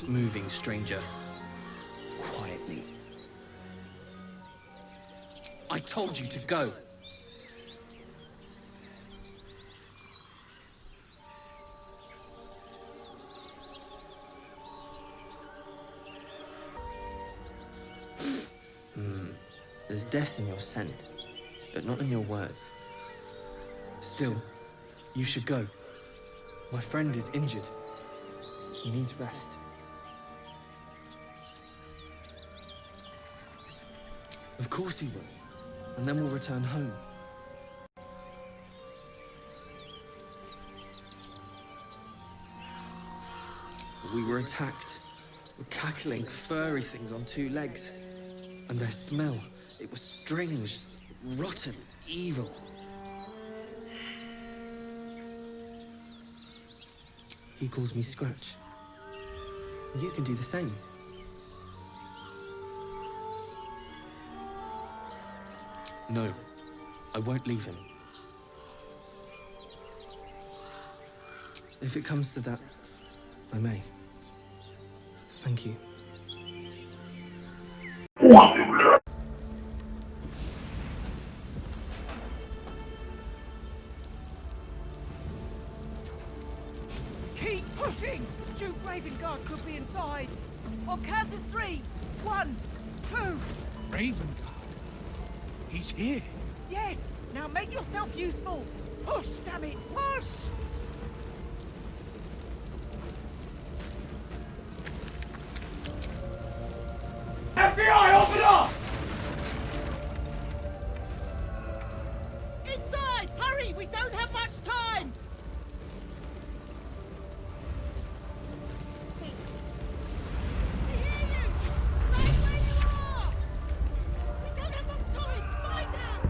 moving, stranger. Quietly. I told you to go. There's death in your scent, but not in your words. Still, you should go. My friend is injured. He needs rest. Of course he will. And then we'll return home. We were attacked. With cackling, furry things on two legs. And their smell, it was strange, rotten, evil. He calls me Scratch. You can do the same. No, I won't leave him. If it comes to that, I may. Thank you. Keep pushing! Duke Ravengard could be inside. On count of 3. 1, 2. Ravengard? He's here. Yes! Now make yourself useful! Push, damn it! Push! FBI, open up! Inside! Hurry! We don't have much time! We hear you! Stay where you are! We don't have much time! Find out!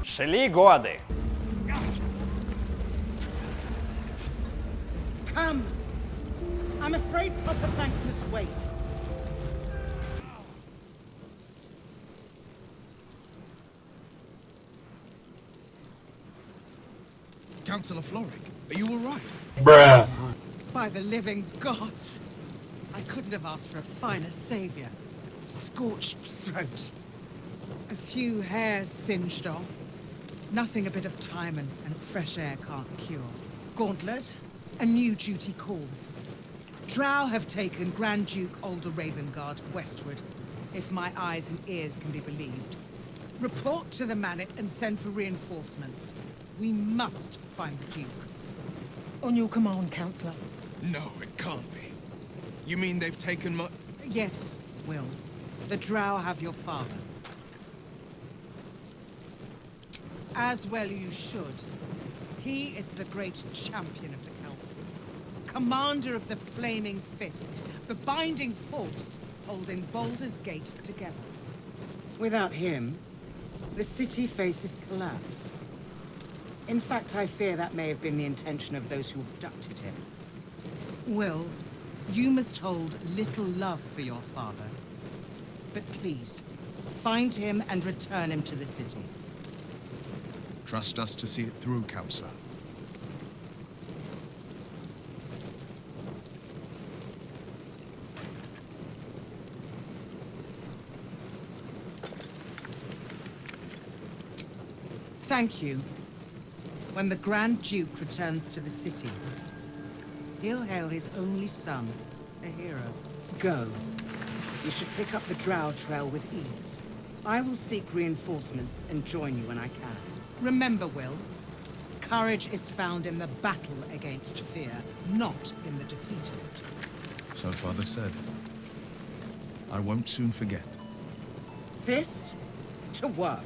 Шли годы. Come! I'm afraid proper thanks must wait. Councillor Floric, are you all right? Bruh. By the living gods! I couldn't have asked for a finer savior. Scorched throat. A few hairs singed off. Nothing a bit of time and fresh air can't cure. Gauntlet, a new duty calls. Drow have taken Grand Duke Alder Ravengard westward, if my eyes and ears can be believed. Report to the Manet and send for reinforcements. We must find the Duke. On your command, Councillor. No, it can't be. You mean they've taken my... Yes, Will. The Drow have your father. As well you should. He is the great champion of the Council. Commander of the Flaming Fist. The binding force holding Baldur's Gate together. Without him, the city faces collapse. In fact, I fear that may have been the intention of those who abducted him. Will, you must hold little love for your father. But please, find him and return him to the city. Trust us to see it through, Councillor. thank you. When the Grand Duke returns to the city, he'll hail his only son a hero. Go. You should pick up the Drow trail with ease. I will seek reinforcements and join you when I can. Remember, Will, courage is found in the battle against fear, not in the defeat of it. So Father said. I won't soon forget. Fist to work.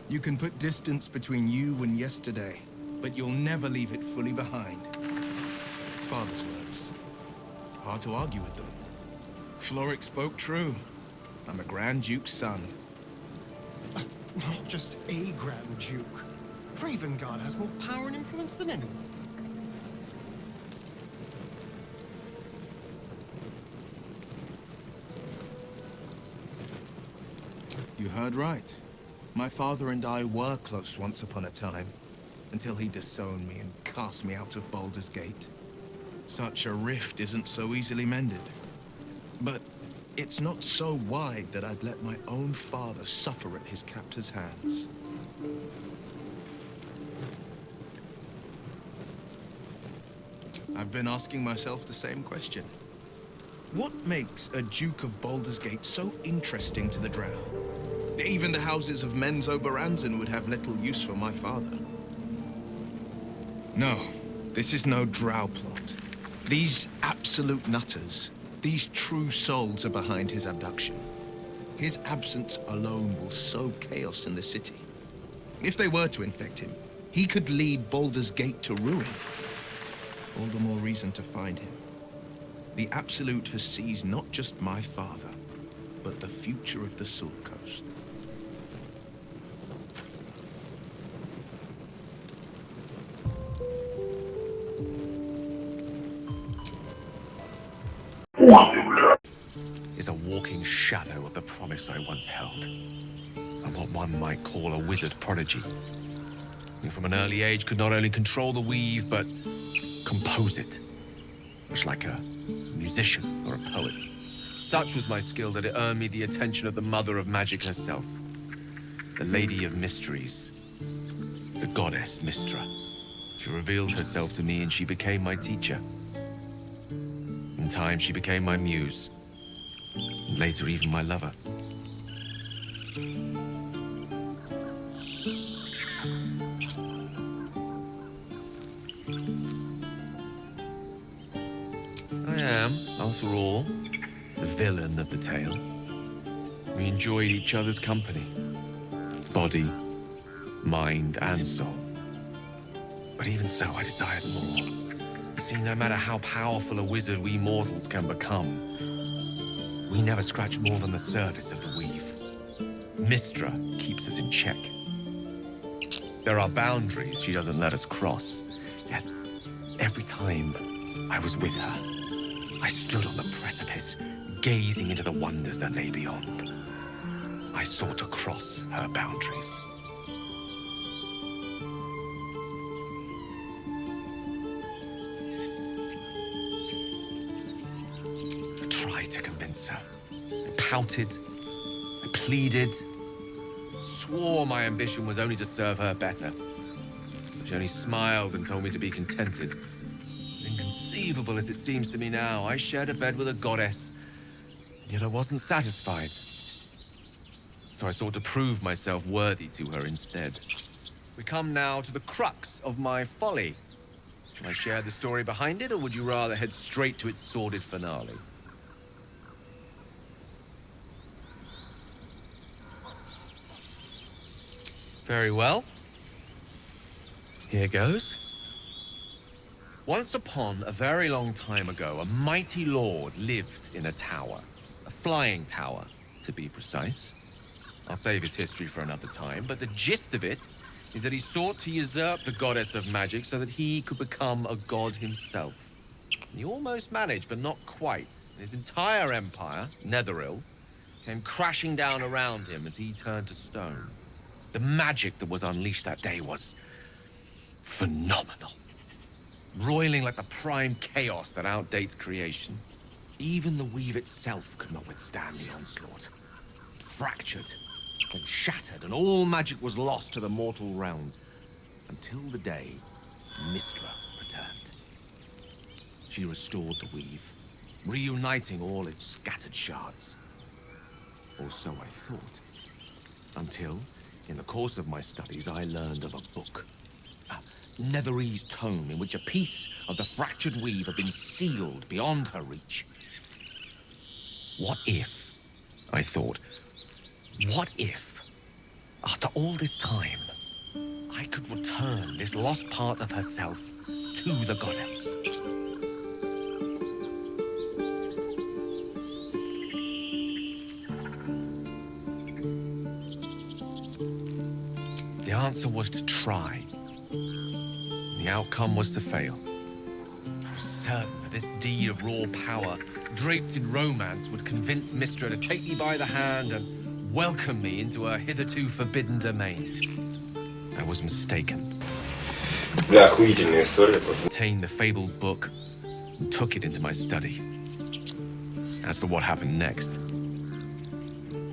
You can put distance between you and yesterday, but you'll never leave it fully behind. Father's words. Hard to argue with them. Floric spoke true. I'm a Grand Duke's son. Not just a Grand Duke. Dravengard has more power and influence than anyone. You heard right. My father and I were close once upon a time, until he disowned me and cast me out of Baldur's Gate. Such a rift isn't so easily mended. But it's not so wide that I'd let my own father suffer at his captor's hands. I've been asking myself the same question. What makes a Duke of Baldur's Gate so interesting to the Drow? Even the houses of Menzo Baranzan would have little use for my father. No, this is no Drow plot. These absolute nutters, these true souls are behind his abduction. His absence alone will sow chaos in the city. If they were to infect him, he could lead Baldur's Gate to ruin. All the more reason to find him. The Absolute has seized not just my father, but the future of the Sword Coast. Is a walking shadow of the promise I once held. I'm what one might call a wizard prodigy, who from an early age could not only control the weave, but compose it, much like a musician or a poet. Such was my skill that it earned me the attention of the mother of magic herself, the Lady of Mysteries, the goddess Mystra. She revealed herself to me and she became my teacher. In time, she became my muse, and later even my lover. I am, after all, the villain of the tale. We enjoyed each other's company, body, mind, and soul. But even so, I desired more. See, no matter how powerful a wizard we mortals can become, we never scratch more than the surface of the weave. Mystra keeps us in check. There are boundaries she doesn't let us cross. Yet, every time I was with her, I stood on the precipice, gazing into the wonders that lay beyond. I sought to cross her boundaries. I tried to convince her. I pouted. I pleaded. Swore my ambition was only to serve her better. She only smiled and told me to be contented. Inconceivable as it seems to me now, I shared a bed with a goddess, yet I wasn't satisfied. So I sought to prove myself worthy to her instead. We come now to the crux of my folly. Shall I share the story behind it, or would you rather head straight to its sordid finale? Very well. Here goes. Once upon a very long time ago, a mighty lord lived in a tower. A flying tower, to be precise. I'll save his history for another time, but the gist of it is that he sought to usurp the goddess of magic so that he could become a god himself. And he almost managed, but not quite. His entire empire, Netheril, came crashing down around him as he turned to stone. The magic that was unleashed that day was phenomenal. Roiling like the prime chaos that outdates creation. Even the weave itself could not withstand the onslaught. It fractured, then shattered, and all magic was lost to the mortal realms. Until the day Mystra returned. She restored the weave, reuniting all its scattered shards. Or so I thought. Until, in the course of my studies, I learned of a book. A Netherese tome in which a piece of the fractured weave had been sealed beyond her reach. What if, I thought, what if, after all this time, I could return this lost part of herself to the goddess? The answer was to try. The outcome was to fail. I was certain that this deed of raw power, draped in romance, would convince Mystra to take me by the hand and welcome me into her hitherto forbidden domain. I was mistaken. Да, охуительная история. Obtained the fabled book and took it into my study. As for what happened next...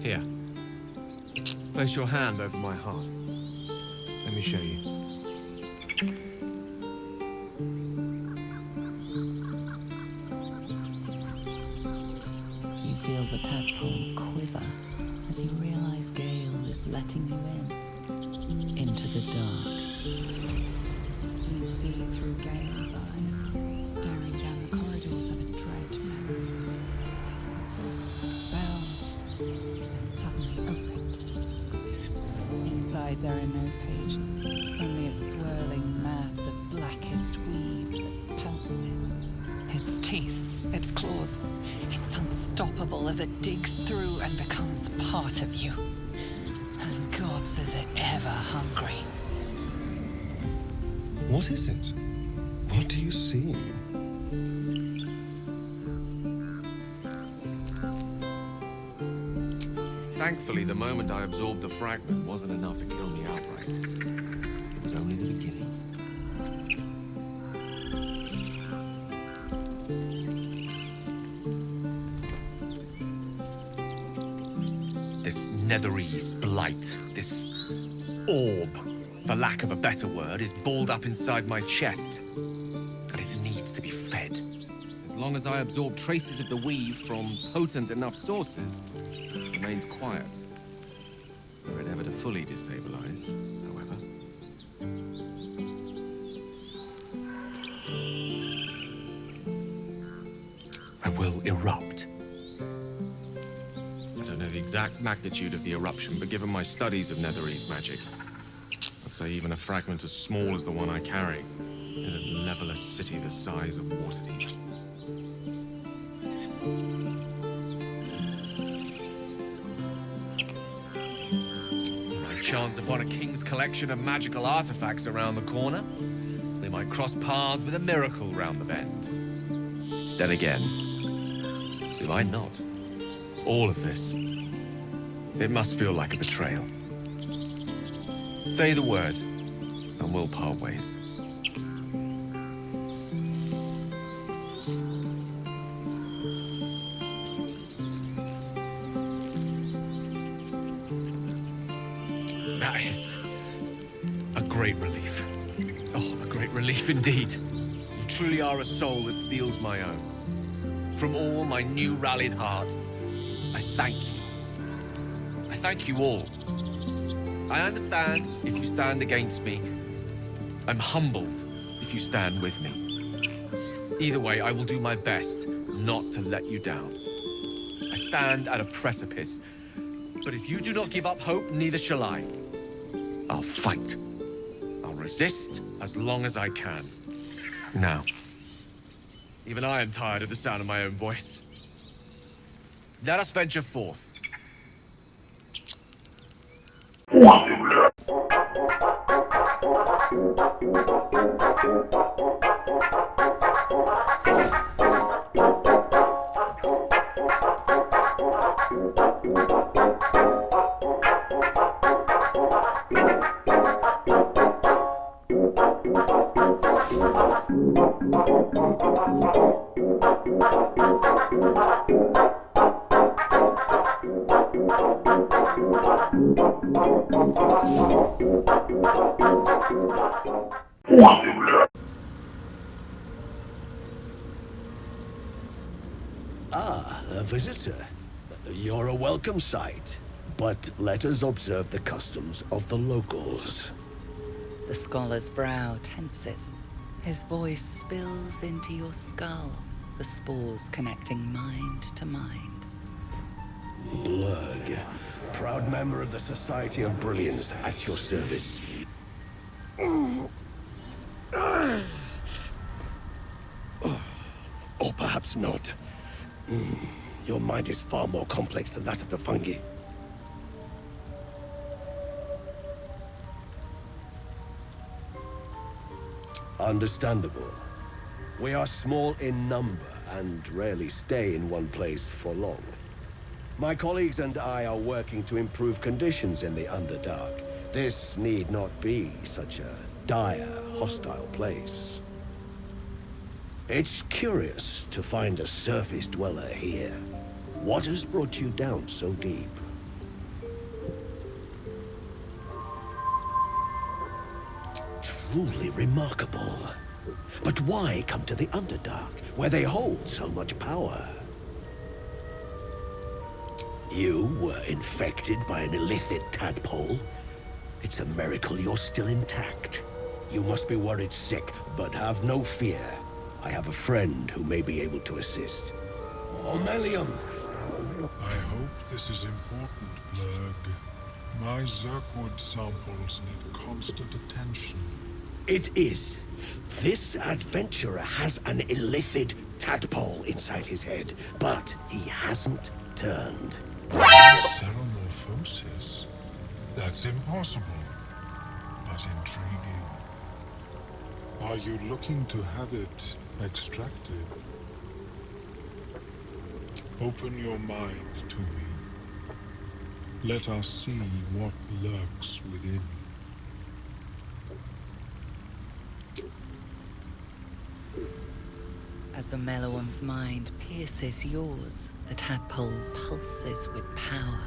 Here. Place your hand over my heart. Let me show you. You feel the tadpole quiver as you realize Gale is letting you in, into the dark. You see through Gale's eyes, staring down the corridors of a dread memory. Bound and suddenly opened. Inside there are no pages, only a swirling mass of blackest weave that pounces. Its teeth, its claws, it's unstoppable as it digs through and becomes part of you. And God says it ever hungry. What is it? What do you see? Thankfully, the moment I absorbed the fragment wasn't enough to kill me outright. It was only the beginning. This Netherese blight, this orb, for lack of a better word, is balled up inside my chest. And it needs to be fed. As long as I absorb traces of the weave from potent enough sources, it remains quiet. Were it ever to fully destabilize, however. I will erupt. I don't know the exact magnitude of the eruption, but given my studies of Netherese magic, I'd say even a fragment as small as the one I carry, it'd level a city the size of Waterdeep. I chance upon a king's collection of magical artifacts around the corner. They might cross paths with a miracle round the bend. Then again, do I not? All of this, it must feel like a betrayal. Say the word, and we'll part ways. That is a great relief. Oh, a great relief indeed. You truly are a soul that steals my own. From all my new rallied heart, I thank you. I thank you all. I understand if you stand against me. I'm humbled if you stand with me. Either way, I will do my best not to let you down. I stand at a precipice, but if you do not give up hope, neither shall I. I'll fight. I'll resist as long as I can. Now, even I am tired of the sound of my own voice. Let us venture forth. Ah, a visitor. You're a welcome sight. But let us observe the customs of the locals. The scholar's brow tenses. His voice spills into your skull, the spores connecting mind to mind. Blurg, proud member of the Society of Brilliance, at your service. Or perhaps not. Your mind is far more complex than that of the fungi. Understandable. We are small in number and rarely stay in one place for long. My colleagues and I are working to improve conditions in the Underdark. This need not be such a dire, hostile place. It's curious to find a surface dweller here. What has brought you down so deep? Truly remarkable. But why come to the Underdark, where they hold so much power? You were infected by an illithid tadpole? It's a miracle you're still intact. You must be worried sick, but have no fear. I have a friend who may be able to assist. Omelium! I hope this is important, Blurg. My Zirkwood samples need constant attention. It is. This adventurer has an illithid tadpole inside his head, but he hasn't turned. Ceremorphosis? That's impossible, but intriguing. Are you looking to have it extracted? Open your mind to me. Let us see what lurks within. As the Mellowum's mind pierces yours, the tadpole pulses with power.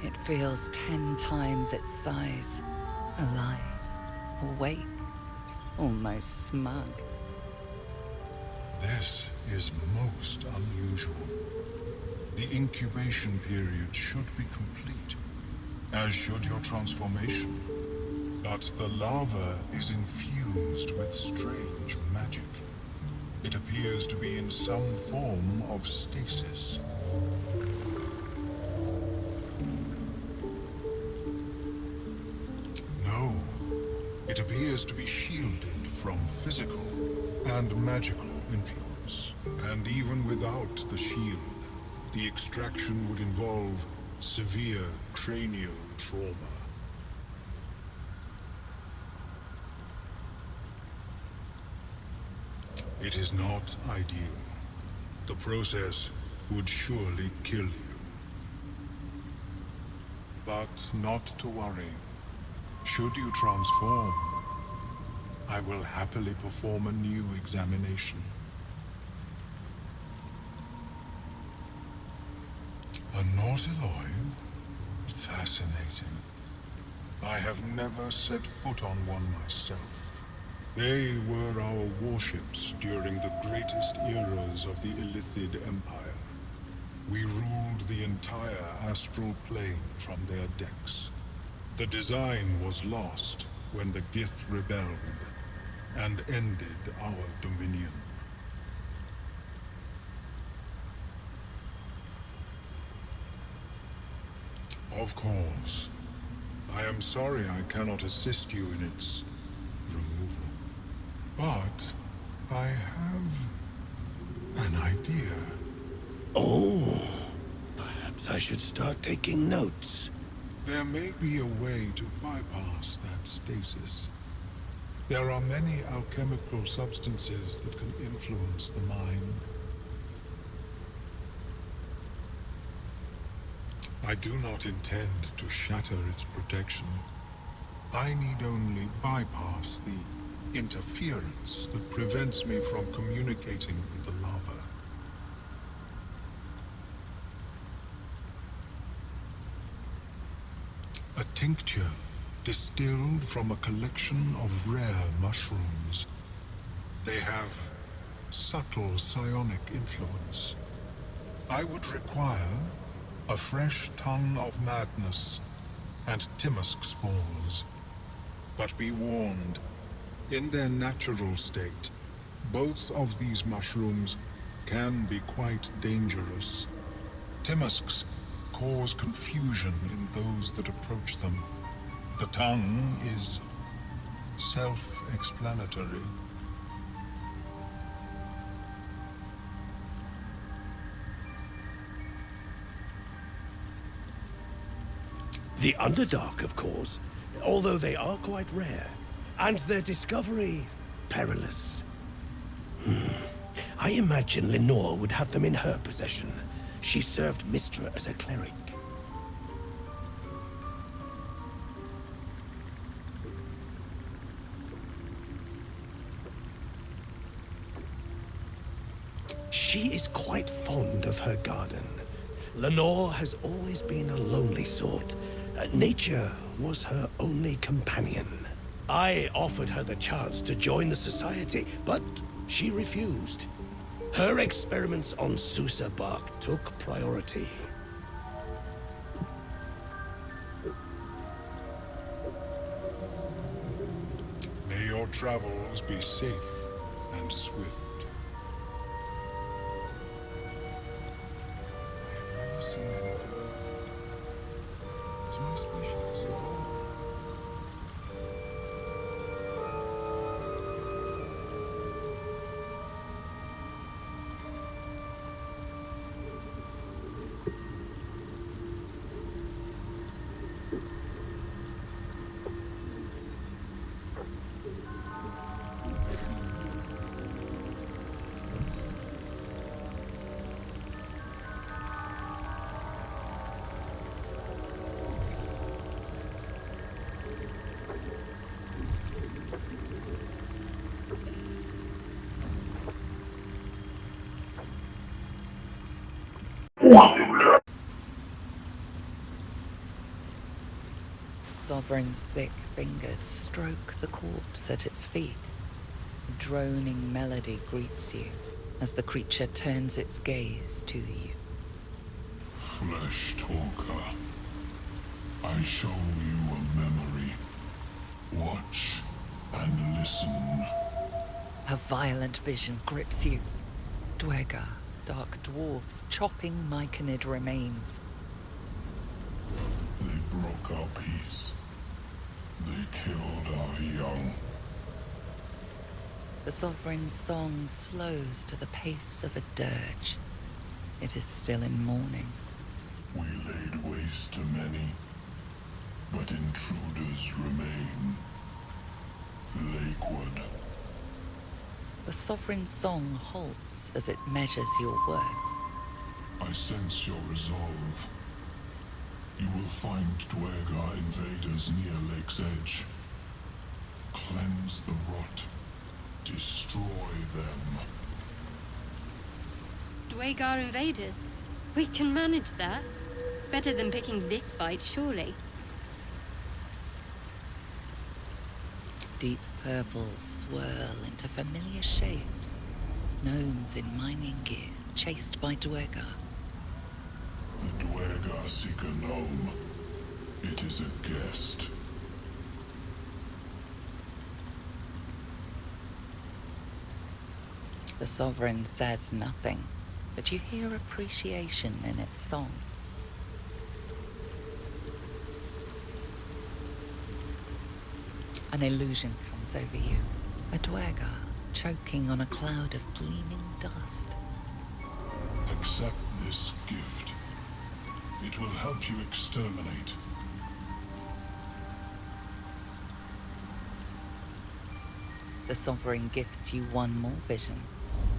It feels 10 times its size. Alive, awake, almost smug. This is most unusual. The incubation period should be complete, as should your transformation. But the larva is infused with strange magic. It appears to be in some form of stasis. No, it appears to be shielded from physical and magical influence. And even without the shield, the extraction would involve severe cranial trauma. It is not ideal. The process would surely kill you. But not to worry. Should you transform, I will happily perform a new examination. A Nautiloid? Fascinating. I have never set foot on one myself. They were our warships during the greatest eras of the Illithid Empire. We ruled the entire astral plane from their decks. The design was lost when the Gith rebelled and ended our dominion. Of course, I am sorry I cannot assist you in its removal. But I have an idea. Oh, perhaps I should start taking notes. There may be a way to bypass that stasis. There are many alchemical substances that can influence the mind. I do not intend to shatter its protection. I need only bypass the interference that prevents me from communicating with the lava. A tincture distilled from a collection of rare mushrooms. They have subtle psionic influence. I would require a fresh ton of madness and Timisk spores. But be warned, in their natural state, both of these mushrooms can be quite dangerous. Timisks cause confusion in those that approach them. The tongue is self-explanatory. The Underdark, of course, although they are quite rare, and their discovery perilous. I imagine Lenore would have them in her possession. She served Mistra as a cleric. She is quite fond of her garden. Lenore has always been a lonely sort. Nature was her only companion. I offered her the chance to join the society, but she refused. Her experiments on Susa bark took priority. May your travels be safe and swift. I have never seen anything like it. Is my species evolving? Sovereign's thick fingers stroke the corpse at its feet. A droning melody greets you as the creature turns its gaze to you. Flesh talker, I show you a memory. Watch and listen. A violent vision grips you. Dwergar, dark dwarves chopping myconid remains. They broke our peace. They killed our young. The Sovereign's song slows to the pace of a dirge. It is still in mourning. We laid waste to many, but intruders remain. Lakewood. The Sovereign's song halts as it measures your worth. I sense your resolve. You will find Dwergar invaders near Lake's Edge. Cleanse the rot. Destroy them. Dwergar invaders? We can manage that. Better than picking this fight, surely. Deep purples swirl into familiar shapes. Gnomes in mining gear, chased by Dwergar. The Dwergar seek a gnome. It is a guest. The Sovereign says nothing, but you hear appreciation in its song. An illusion comes over you. A dwergar choking on a cloud of gleaming dust. Accept this gift. It will help you exterminate. The sovereign gifts you one more vision.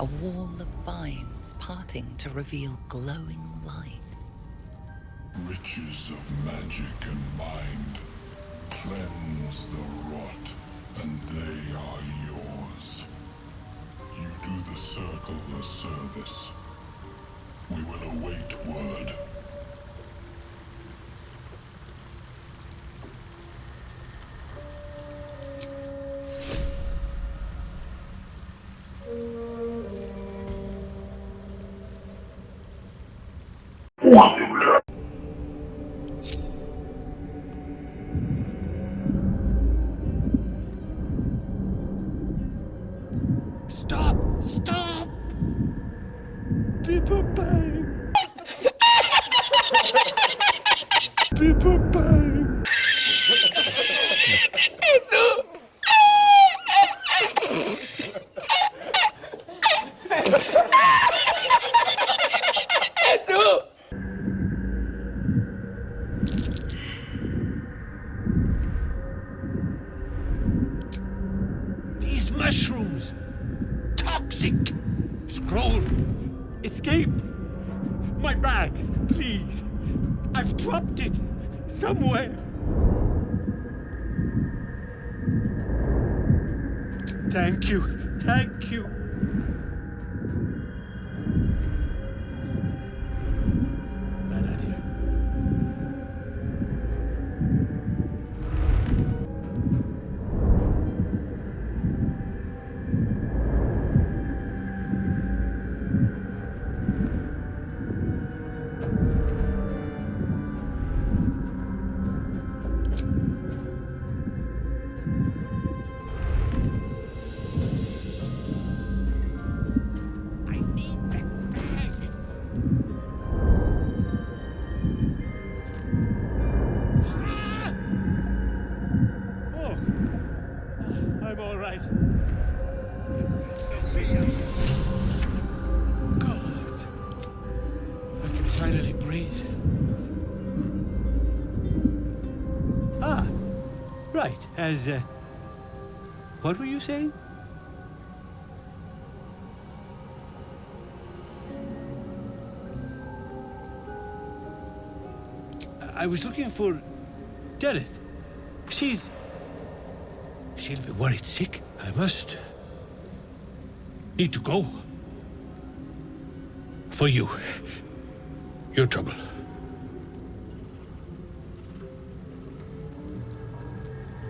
A wall of vines parting to reveal glowing light. Riches of magic and mind. Cleanse the rot, and they are yours. You do the circle a service. We will await word. Stop! Stop! People bang! People bang! These mushrooms! Toxic! Scroll! Escape! My bag, please! I've dropped it somewhere! Thank you, thank you! Bad idea. I'm all right. God, I can finally breathe. Ah, right. What were you saying? I was looking for Derek. She'll be worried sick. I need to go. For you. Your trouble.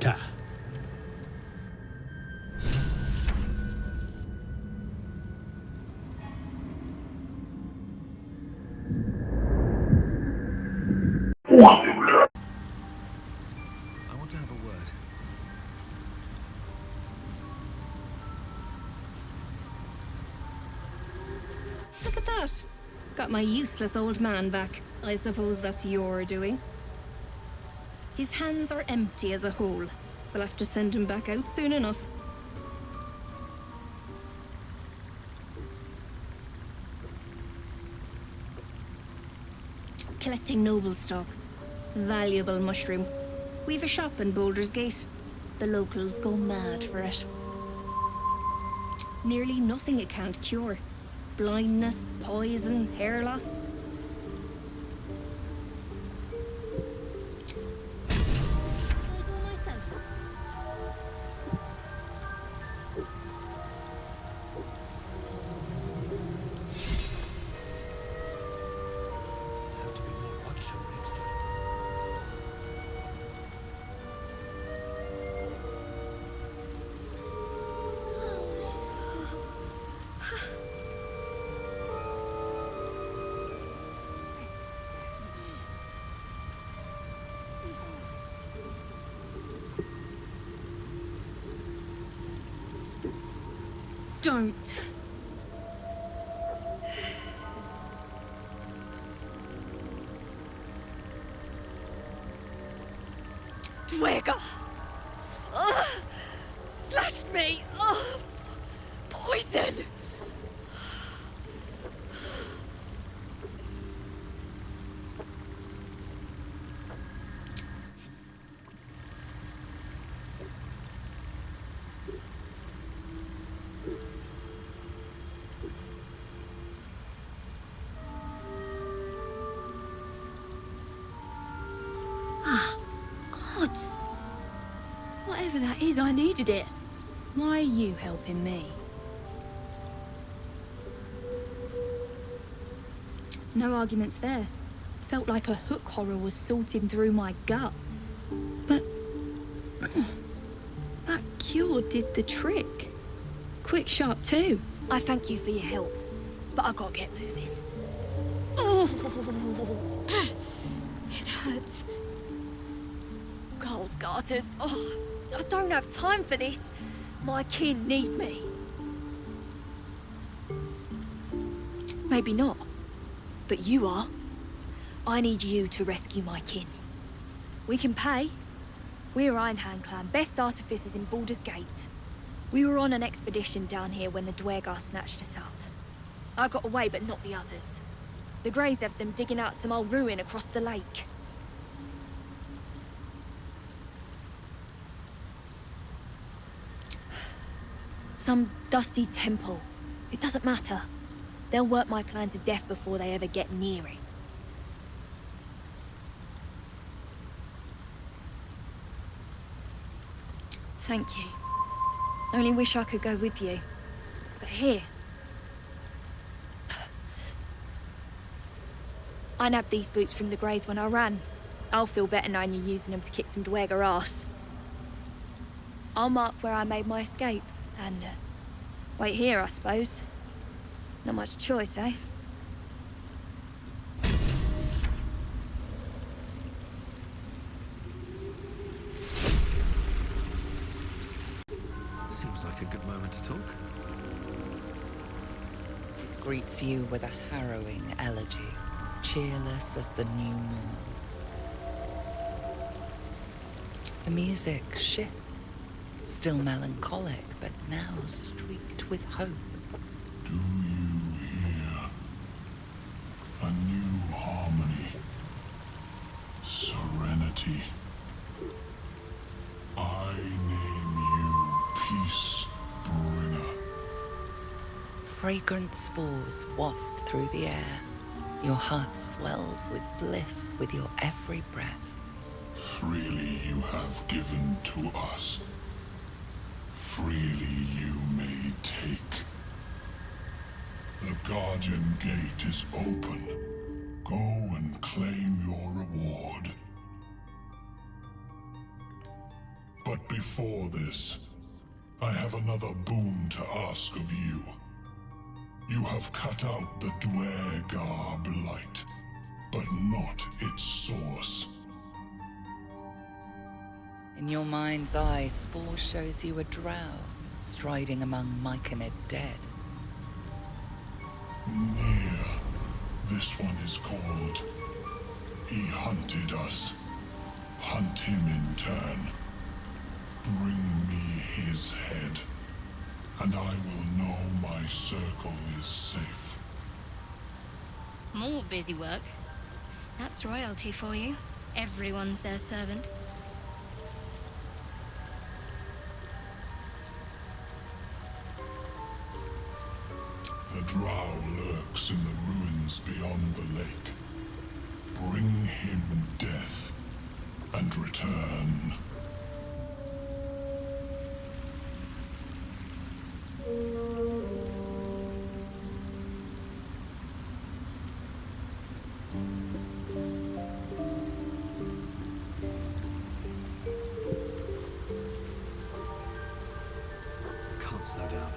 Ta. I want to have a word. Look at that. Got my useless old man back. I suppose that's your doing. His hands are empty as a whole. We'll have to send him back out soon enough. Collecting noble stock. Valuable mushroom. We've a shop in Baldur's Gate. The locals go mad for it. Nearly nothing it can't cure. Blindness, poison, hair loss. Don't. Dwergar! Ugh! Slashed me! Oh, poison! Whatever that is, I needed it. Why are you helping me? No arguments there. Felt like a hook horror was sorting through my guts. But that cure did the trick. Quick, sharp too. I thank you for your help, but I gotta get moving. Oh, it hurts. Coles garters. Oh, I don't have time for this. My kin need me. Maybe not, but you are. I need you to rescue my kin. We can pay. We're Ironhand clan, best artificers in Baldur's Gate. We were on an expedition down here when the Dwergar snatched us up. I got away, but not the others. The Greys have them digging out some old ruin across the lake. Some dusty temple. It doesn't matter. They'll work my clan to death before they ever get near it. Thank you. I only wish I could go with you. But here... I nabbed these boots from the Greys when I ran. I'll feel better knowing you're using them to kick some Dwergar ass. I'll mark where I made my escape, and wait here, I suppose. Not much choice, eh? Seems like a good moment to talk. It greets you with a harrowing elegy, cheerless as the new moon. The music shifts, still melancholic, but now streaked with hope. Do you hear? A new harmony. Serenity. I name you Peace Bringer. Fragrant spores waft through the air. Your heart swells with bliss with your every breath. Freely you have given to us. Freely you may take. The Guardian Gate is open. Go and claim your reward. But before this, I have another boon to ask of you. You have cut out the Dwergar blight, but not its source. In your mind's eye, Spore shows you a drow, striding among myconid dead. Near. This one is called. He hunted us. Hunt him in turn. Bring me his head, and I will know my circle is safe. More busy work. That's royalty for you. Everyone's their servant. The drow lurks in the ruins beyond the lake. Bring him death, and return. Can't slow down.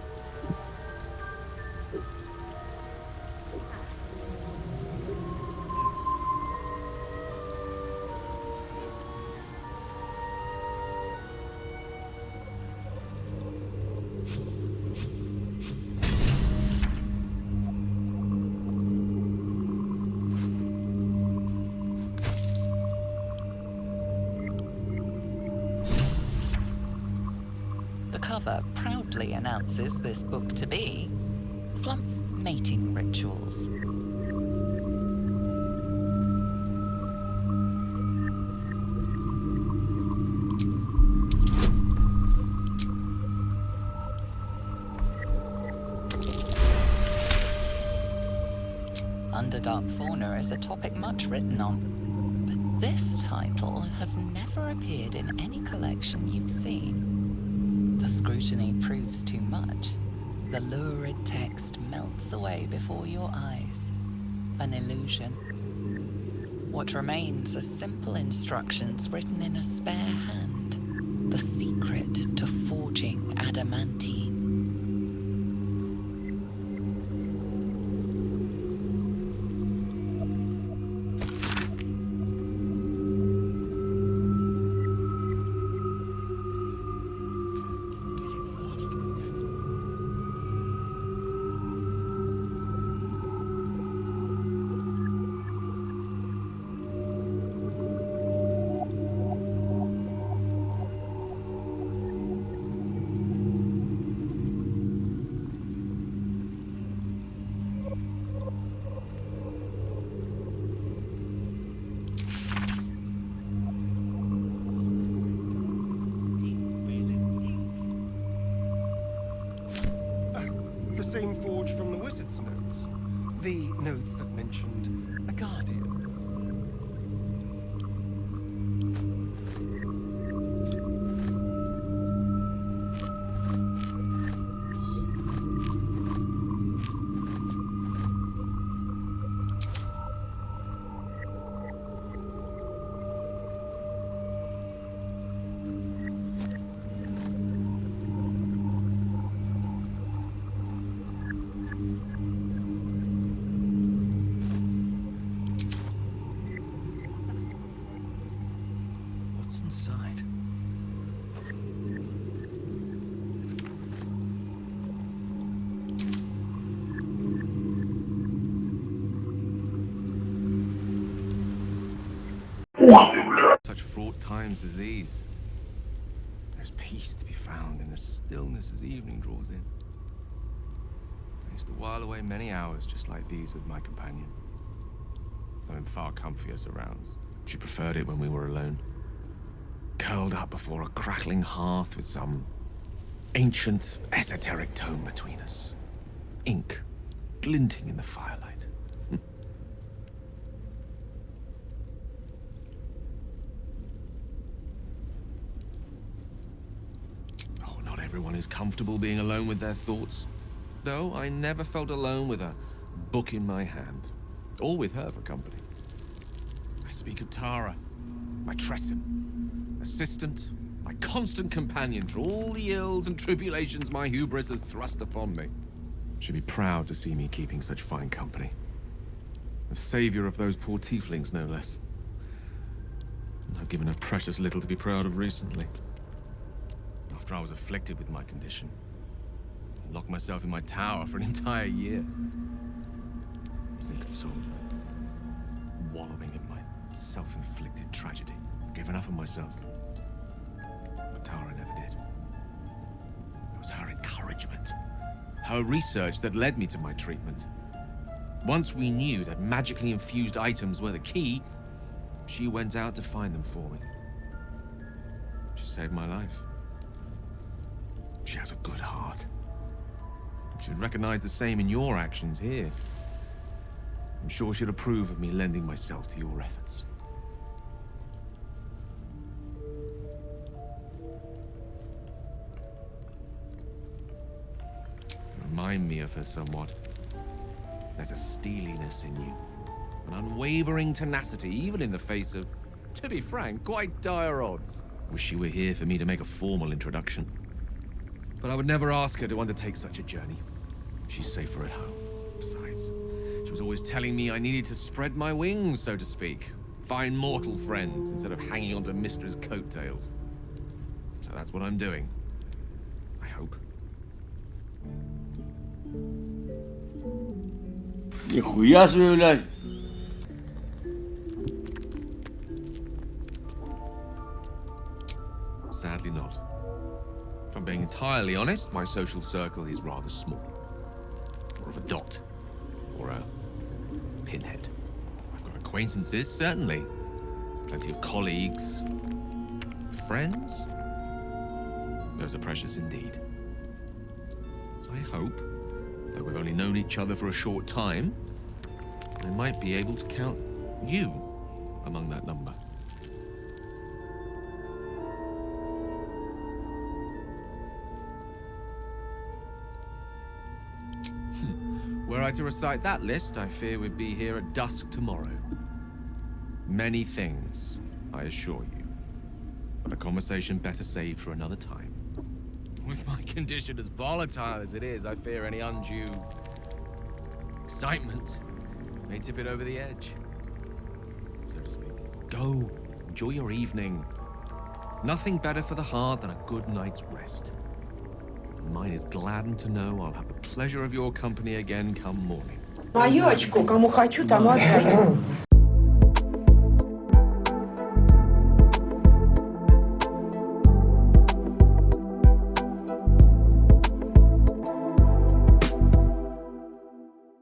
cover proudly announces this book to be Flumph Mating Rituals. Underdark fauna is a topic much written on, but this title has never appeared in any collection you've seen. The scrutiny proves too much. The lurid text melts away before your eyes. An illusion. What remains are simple instructions written in a spare hand. The secret to forging adamantine. The same forge from the wizard's notes. The notes that mentioned a guardian. Inside. Such fraught times as these. There's peace to be found in the stillness as evening draws in. I used to while away many hours just like these with my companion, though in far comfier surrounds. She preferred it when we were alone, curled up before a crackling hearth with some ancient, esoteric tome between us. Ink glinting in the firelight. Oh, not everyone is comfortable being alone with their thoughts. Though I never felt alone with a book in my hand, or with her for company. I speak of Tara, my Tressim, assistant, my constant companion through all the ills and tribulations my hubris has thrust upon me. She'd be proud to see me keeping such fine company. The savior of those poor tieflings, no less. I've given her precious little to be proud of recently. After I was afflicted with my condition, I locked myself in my tower for an entire year. Inconsolable, wallowing in my self-inflicted tragedy. Given up on myself. But Tara never did. It was her encouragement, her research that led me to my treatment. Once we knew that magically infused items were the key, she went out to find them for me. She saved my life. She has a good heart. She'd recognize the same in your actions here. I'm sure she'd approve of me lending myself to your efforts. Remind me of her somewhat. There's a steeliness in you, an unwavering tenacity, even in the face of, to be frank, quite dire odds. Wish she were here for me to make a formal introduction. But I would never ask her to undertake such a journey. She's safer at home. Besides, she was always telling me I needed to spread my wings, so to speak. Find mortal friends instead of hanging onto Mistra's coattails. So that's what I'm doing. I hope. Нихуя себе, блядь. Sadly not. I'm being entirely honest, my social circle is rather small. More of a dot. Or a pinhead. I've got acquaintances, certainly. Plenty of colleagues. Friends? Those are precious indeed. I hope, though we've only known each other for a short time, I might be able to count you among that number. Were I to recite that list, I fear we'd be here at dusk tomorrow. Many things, I assure you. But a conversation better saved for another time. With my condition as volatile as it is, I fear any undue excitement may tip it over the edge, so to speak. Go, enjoy your evening. Nothing better for the heart than a good night's rest. Mine is gladdened to know I'll have the pleasure of your company again come morning. Мою очко, кому хочу, тому отдаю.